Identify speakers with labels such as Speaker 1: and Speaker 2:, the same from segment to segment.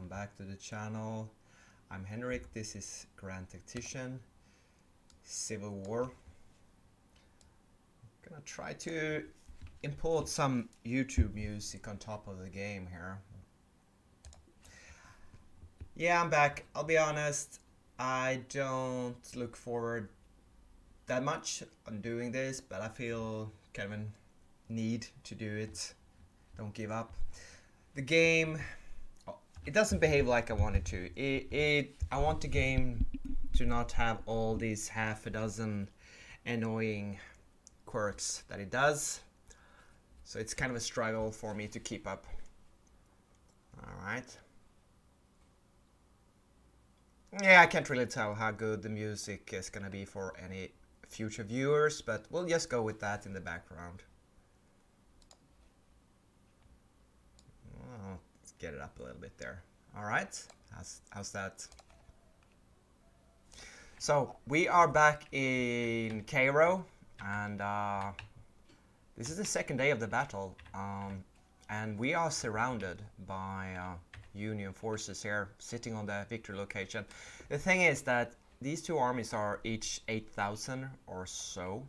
Speaker 1: back to the channel. I'm Henrik, this is Grand Tactician, Civil War. I'm gonna try to import some YouTube music on top of the game here. Yeah, I'm back. I'll be honest, I don't look forward that much on doing this, but I feel kind of a need to do it. Don't give up. The game, it doesn't behave like I want it to. I want the game to not have all these half a dozen annoying quirks that it does. So it's kind of a struggle for me to keep up. Alright. Yeah, I can't really tell how good the music is gonna be for any future viewers, but we'll just go with that in the background. Oh, let's get it up a little bit there. Alright, how's that? So, we are back in Cairo, and this is the second day of the battle, and we are surrounded by Union forces here, sitting on the victory location. The thing is that these two armies are each 8,000 or so.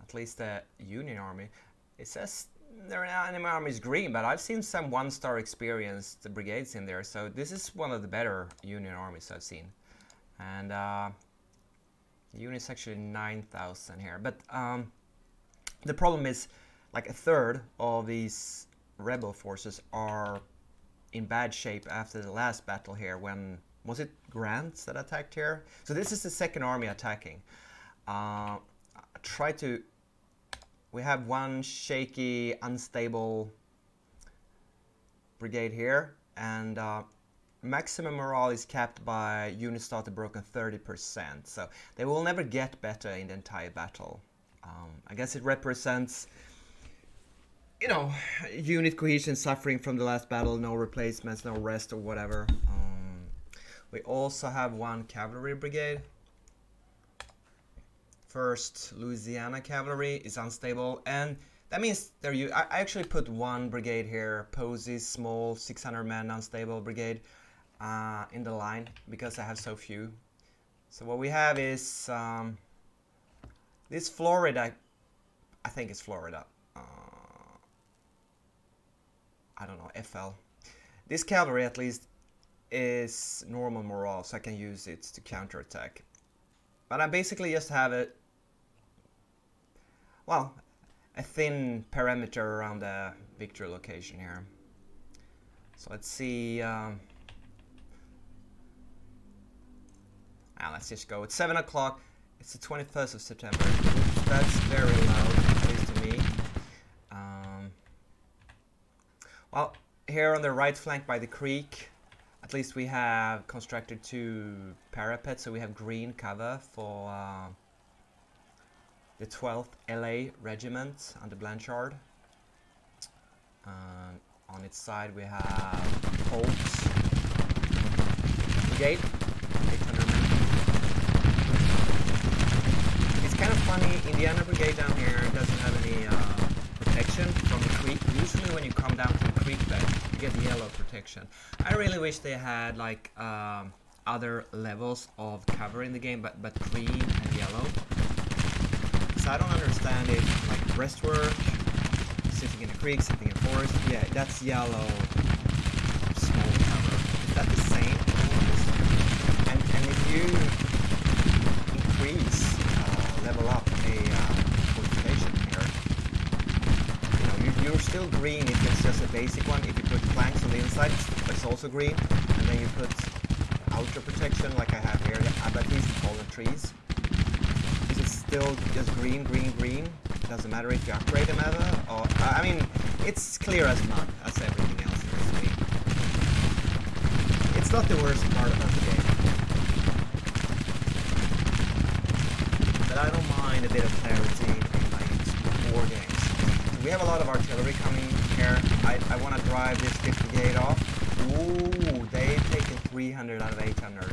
Speaker 1: At least the Union army. It says their enemy army is green, but I've seen some one-star experienced brigades in there, so this is one of the better Union armies I've seen. And the unit is actually 9,000 here, but the problem is like a third of these rebel forces are in bad shape after the last battle here. When was it Grants that attacked here? So this is the second army attacking. We have one shaky, unstable brigade here, and maximum morale is capped by unit started broken 30%. So they will never get better in the entire battle. I guess it represents, you know, unit cohesion suffering from the last battle, no replacements, no rest or whatever. We also have one cavalry brigade. First Louisiana cavalry is unstable, and that means I actually put one brigade here, Posey's small 600 man unstable brigade, in the line because I have so few. So what we have is this Florida, I think it's Florida. I don't know, FL. This cavalry at least is normal morale, so I can use it to counterattack. But I basically just have a thin perimeter around the victory location here. So let's see. Let's just go. It's 7 o'clock. It's the 21st of September. That's very loud, at least to me. Well, here on the right flank by the creek, at least we have constructed two parapets, so we have green cover for the 12th LA Regiment under Blanchard. On its side we have Holt's Brigade, 800 men. It's kind of funny, Indiana Brigade down here doesn't have any protection from the creek. Usually when you come down to the creek bed, you get yellow protection. I really wish they had like other levels of cover in the game, but green and yellow. So I don't understand if like breastwork, sitting in a creek, sitting in a forest, yeah, that's yellow small cover. Is that the same? And if you increase, level up a fortification here, you're still green if it's just a basic one. If you put planks on the inside, it's also green. And then you put outer protection like I have here, but these fallen trees. Is it still just green, green, green? Doesn't matter if you upgrade them ever, or I mean, it's clear as mud as everything else in this game. It's not the worst part about the game, but I don't mind a bit of clarity in like war games. So we have a lot of artillery coming here. I want to drive this 5th Brigade off. Ooh, they've taken 300 out of 800.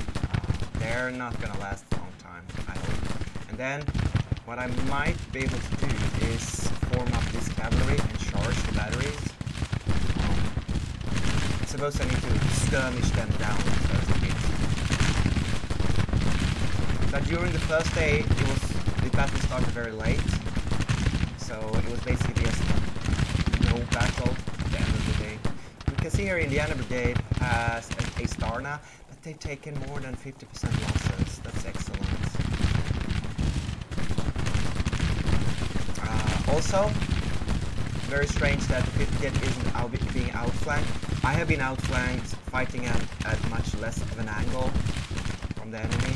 Speaker 1: They're not gonna last a long time, I hope. And then what I might be able to do is form up this cavalry and charge the batteries. suppose I need to skirmish them down first a bit. But during the first day, the battle started very late, so it was basically just no battle at the end of the day. You can see here Indiana Brigade has a star now, but they've taken more than 50% losses. That's excellent. Also, very strange that the 5th Brigade isn't being outflanked. I have been outflanked, fighting at much less of an angle from the enemy.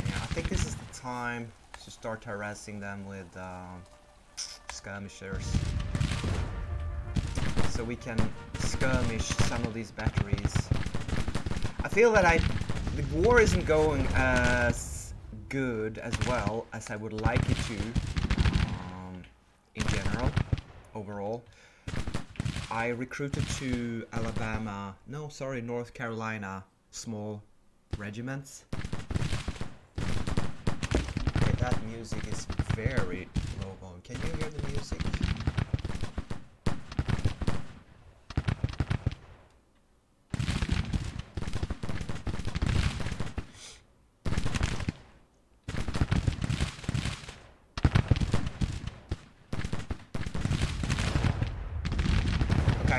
Speaker 1: Yeah, I think this is the time to start harassing them with skirmishers, so we can skirmish some of these batteries. I feel that the war isn't going as good as well as I would like it to. In general, overall, I recruited to North Carolina small regiments. Okay, that music is very low volume. Can you hear the music?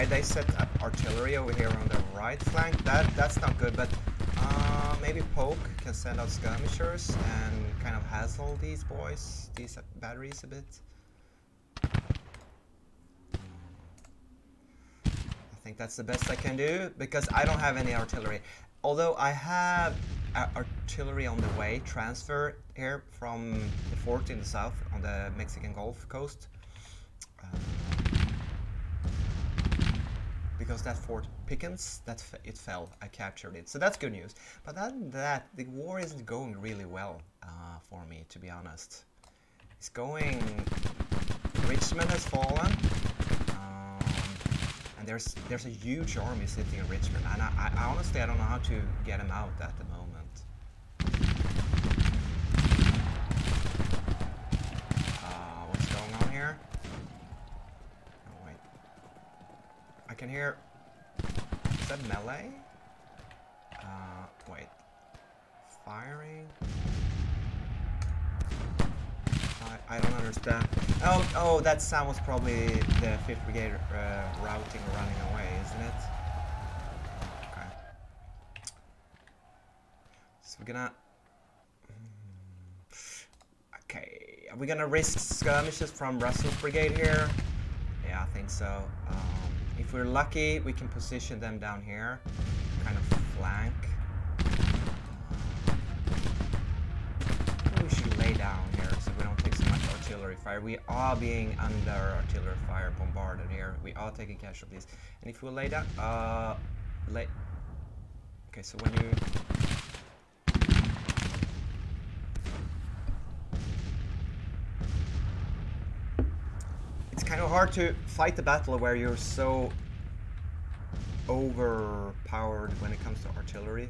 Speaker 1: They set up artillery over here on the right flank. That's not good, but maybe Poke can send out skirmishers and kind of hassle these batteries a bit. I think that's the best I can do, because I don't have any artillery. Although I have artillery on the way, transfer here from the fort in the south on the Mexican Gulf coast. Because that Fort Pickens, it fell. I captured it, so that's good news. But other than that, the war isn't going really well for me, to be honest. It's going. Richmond has fallen, and there's a huge army sitting in Richmond, and I honestly I don't know how to get them out at the moment. What's going on here? I can hear. Is that melee? Wait. Firing? I don't understand. Oh, that sound was probably the 5th Brigade routing or running away, isn't it? Okay. So we're gonna. Okay. Are we gonna risk skirmishes from Russell's Brigade here? Yeah, I think so. If we're lucky, we can position them down here, kind of flank. We should lay down here so we don't take so much artillery fire. We are being under artillery fire bombarded here. We are taking casualties. And if we lay down, okay, so when you. It's kind of hard to fight the battle where you're so overpowered when it comes to artillery.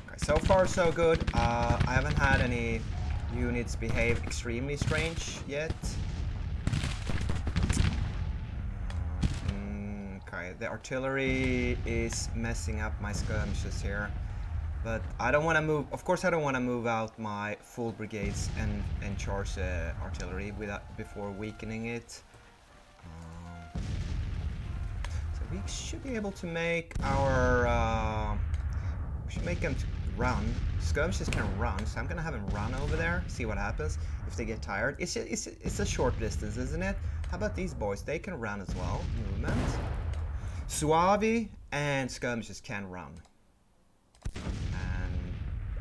Speaker 1: Okay, so far so good. I haven't had any units behave extremely strange yet. Okay, the artillery is messing up my skirmishes here. But I don't want to move. Of course, I don't want to move out my full brigades and charge the artillery before weakening it. So we should be able to make our. We should make them run. Skirmishes can run, so I'm gonna have them run over there. See what happens if they get tired. It's a short distance, isn't it? How about these boys? They can run as well. Movement. Suave and skirmishes can run.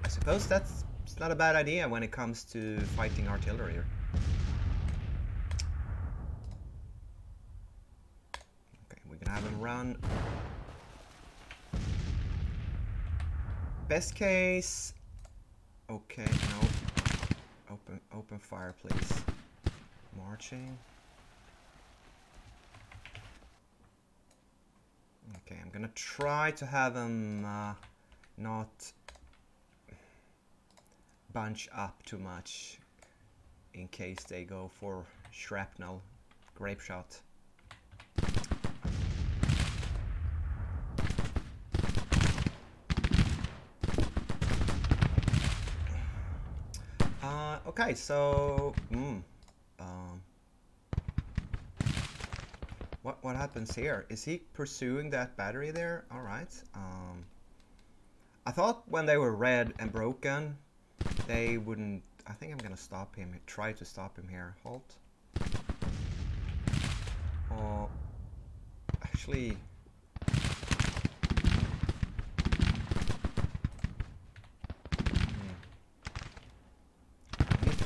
Speaker 1: I suppose that's not a bad idea when it comes to fighting artillery. Okay, we're gonna have him run. Best case. Okay, no. Open fire, please. Marching. Okay, I'm gonna try to have him not bunch up too much. in case they go for shrapnel, grape shot. Okay, so what happens here? Is he pursuing that battery there? All right. I thought when they were red and broken, they wouldn't. I think I'm gonna stop him. Try to stop him here. Halt. Oh, actually.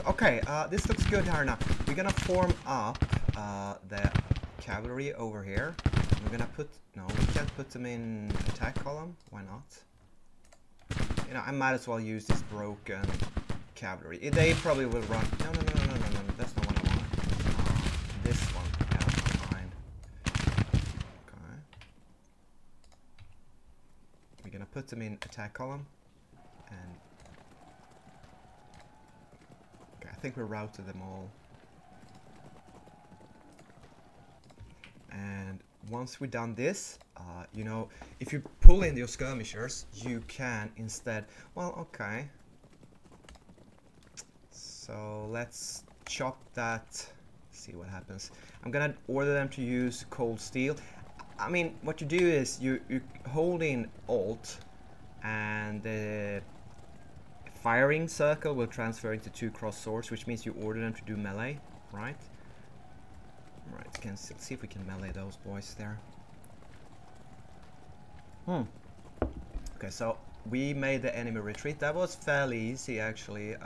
Speaker 1: Okay, this looks good here now. We're gonna form up the cavalry over here. We're gonna put, no, we can't put them in attack column. Why not? You know, I might as well use this broken cavalry. They probably will run. No, that's not what I want. This one, yeah, fine. Okay. We're gonna put them in attack column, and I think we routed them all. And once we've done this, you know, if you pull in your skirmishers, you can instead, well, okay. So let's chop that, see what happens. I'm gonna order them to use cold steel. I mean, what you do is you hold in Alt, and the firing circle will transfer into 2 cross swords, which means you order them to do melee, right? Right, can see if we can melee those boys there. Okay, so we made the enemy retreat. That was fairly easy, actually.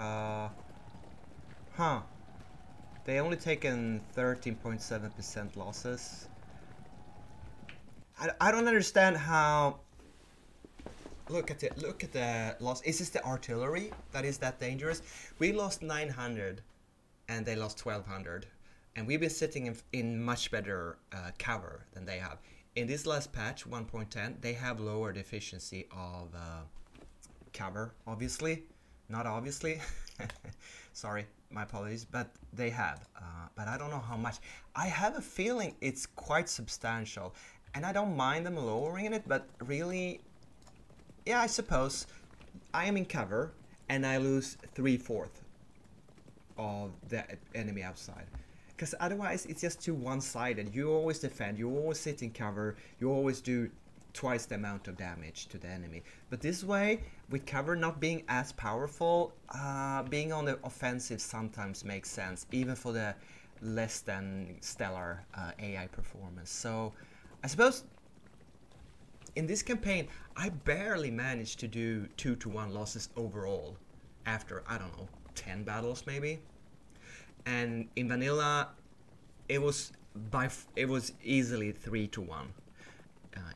Speaker 1: They only taken 13.7% losses. I don't understand how. Look at the loss. Is this the artillery that is that dangerous? We lost 900, and they lost 1200, and we've been sitting in much better cover than they have. In this last patch 1.10, they have lowered efficiency of cover. Obviously, not obviously. Sorry, my apologies, but they have. But I don't know how much. I have a feeling it's quite substantial, and I don't mind them lowering it, but really. Yeah, I suppose I am in cover and I lose 3/4 of the enemy outside. Because otherwise it's just too one-sided. You always defend, you always sit in cover, you always do twice the amount of damage to the enemy. But this way, with cover not being as powerful, being on the offensive sometimes makes sense, even for the less than stellar AI performance. So I suppose in this campaign, I barely managed to do 2-1 losses overall after, I don't know, 10 battles maybe. And in vanilla, it was easily 3-1.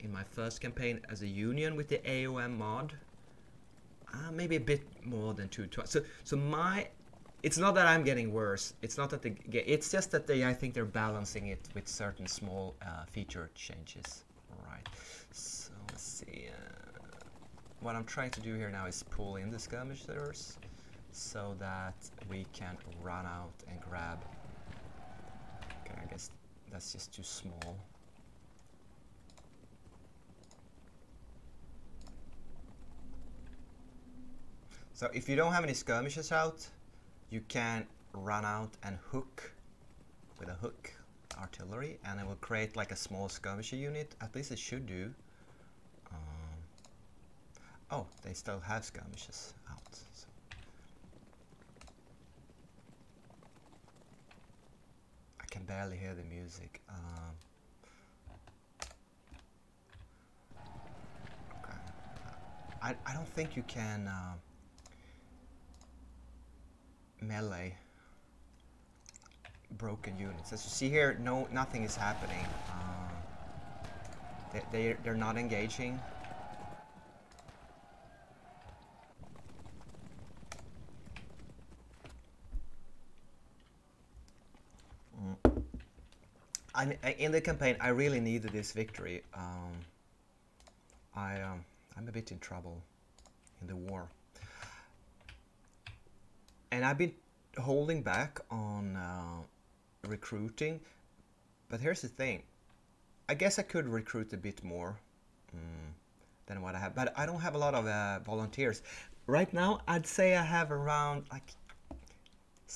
Speaker 1: In my first campaign as a union with the AOM mod, maybe a bit more than 2-1. So it's not that I'm getting worse. It's not that it's just that I think they're balancing it with certain small feature changes. All right. So let's see. What I'm trying to do here now is pull in the skirmishers so that we can run out and grab. Okay, I guess that's just too small. So if you don't have any skirmishers out, you can run out and hook with a hook artillery, and it will create like a small skirmisher unit. At least it should do. Oh, they still have skirmishes out. So. I can barely hear the music. Okay. I don't think you can melee broken units. As you see here, nothing is happening. They're not engaging. In the campaign, I really needed this victory. I'm a bit in trouble in the war, and I've been holding back on recruiting, but here's the thing. I guess I could recruit a bit more than what I have, but I don't have a lot of volunteers. Right now, I'd say I have around like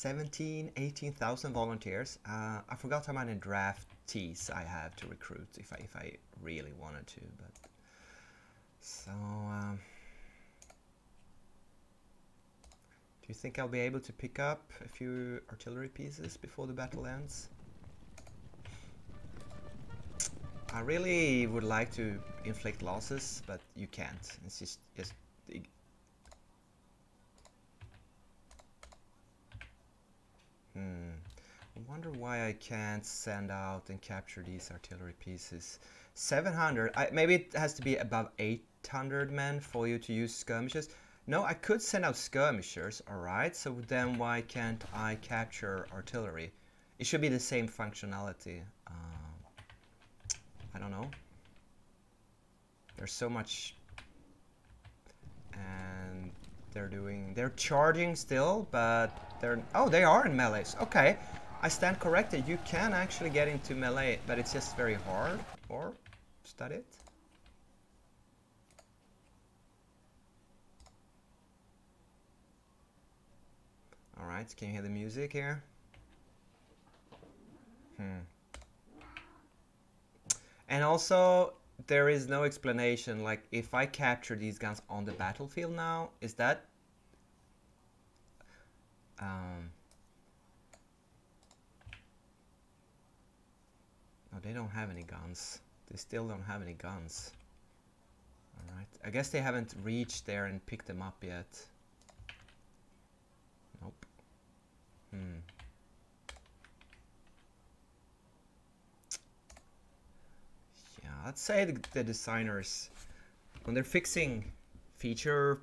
Speaker 1: 18,000 volunteers. I forgot how many draftees I have to recruit if I really wanted to, but so do you think I'll be able to pick up a few artillery pieces before the battle ends? I really would like to inflict losses, but you can't. It's just I wonder why I can't send out and capture these artillery pieces. 700. Maybe it has to be above 800 men for you to use skirmishers. No, I could send out skirmishers, alright, so then why can't I capture artillery? It should be the same functionality. I don't know. There's so much, and they're charging still, but they are in melees. Okay, I stand corrected. You can actually get into melee, but it's just very hard. Or is that it? All right, can you hear the music here? And also, there is no explanation, like, if I capture these guns on the battlefield now, is that... No, they don't have any guns. They still don't have any guns. Alright, I guess they haven't reached there and picked them up yet. Nope. Yeah, I'd say the designers, when they're fixing feature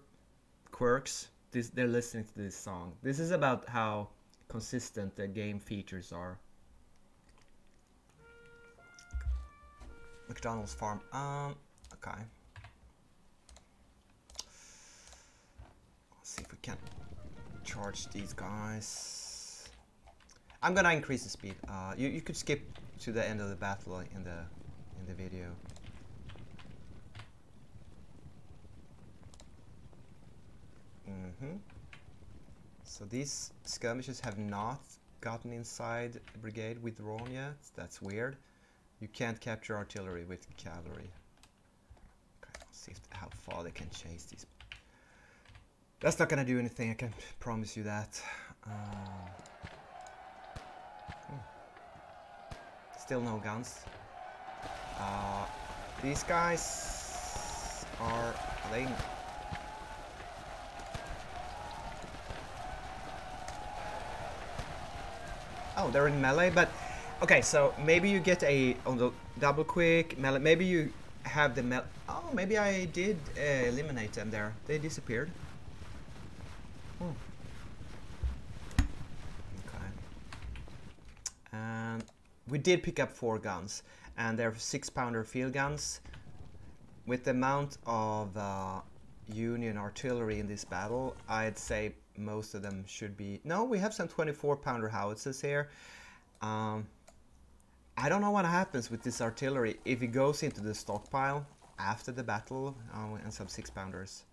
Speaker 1: quirks, they're listening to this song. This is about how consistent the game features are. McDonald's farm. Okay. Let's see if we can charge these guys. I'm gonna increase the speed. You could skip to the end of the battle in the video. So these skirmishers have not gotten inside the brigade withdrawn yet. That's weird. You can't capture artillery with cavalry. Okay, let's see how far they can chase these. That's not gonna do anything, I can promise you that. Still no guns. These guys are they? Oh, they're in melee, but okay. So maybe you get on the double quick melee. Maybe you have the melee. Oh, maybe I did eliminate them there. They disappeared. Okay. And we did pick up 4 guns, and they're 6-pounder field guns. With the amount of Union artillery in this battle, I'd say most of them should be... No, we have some 24-pounder howitzers here. I don't know what happens with this artillery if it goes into the stockpile after the battle, and some 6-pounders.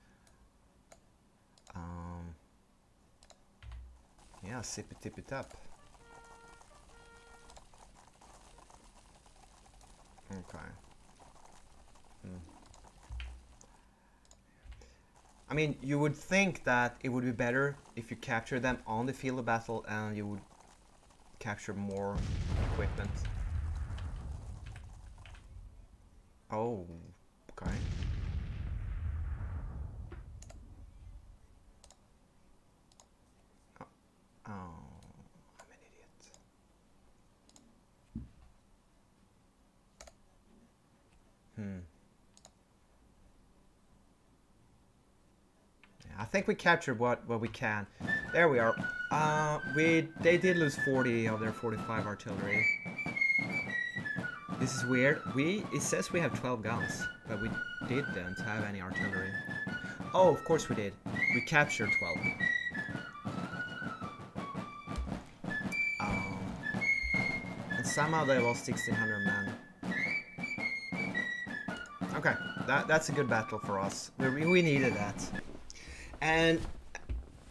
Speaker 1: Yeah, sip it, tip it up. Okay. I mean, you would think that it would be better if you capture them on the field of battle and you would capture more equipment. Oh, okay. Oh, I'm an idiot. I think we captured what we can. There we are. They did lose 40 of their 45 artillery. This is weird. It says we have 12 guns, but we didn't have any artillery. Oh, of course we did. We captured 12. somehow they lost 1600 men. Okay, that's a good battle for us. We needed that. And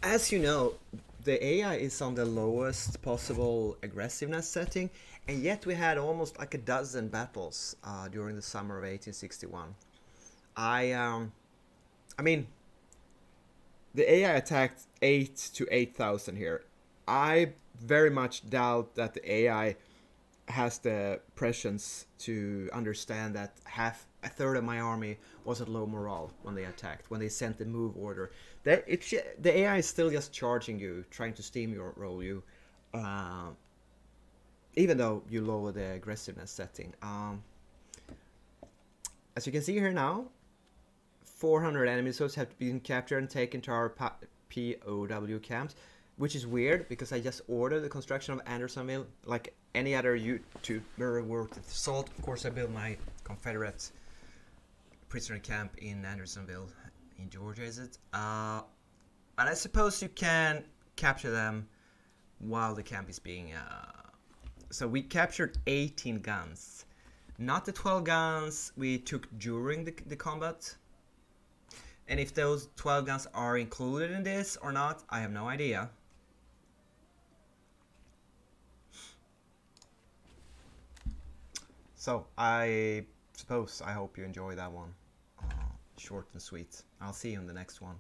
Speaker 1: as you know, the AI is on the lowest possible aggressiveness setting, and yet we had almost like a dozen battles during the summer of 1861. I mean, the AI attacked 8 to 8,000 here. I very much doubt that the AI has the prescience to understand that a third of my army was at low morale when they attacked, when they sent the move order. The AI is still just charging you, trying to steamroll you, even though you lower the aggressiveness setting. As you can see here now, 400 enemy soldiers have been captured and taken to our POW camps, which is weird because I just ordered the construction of Andersonville like any other YouTuber worth its salt. Of course, I built my Confederate prisoner camp in Andersonville, in Georgia, is it? And I suppose you can capture them while the camp is being... So we captured 18 guns. Not the 12 guns we took during the combat. And if those 12 guns are included in this or not, I have no idea. So, I hope you enjoy that one. Short and sweet. I'll see you in the next one.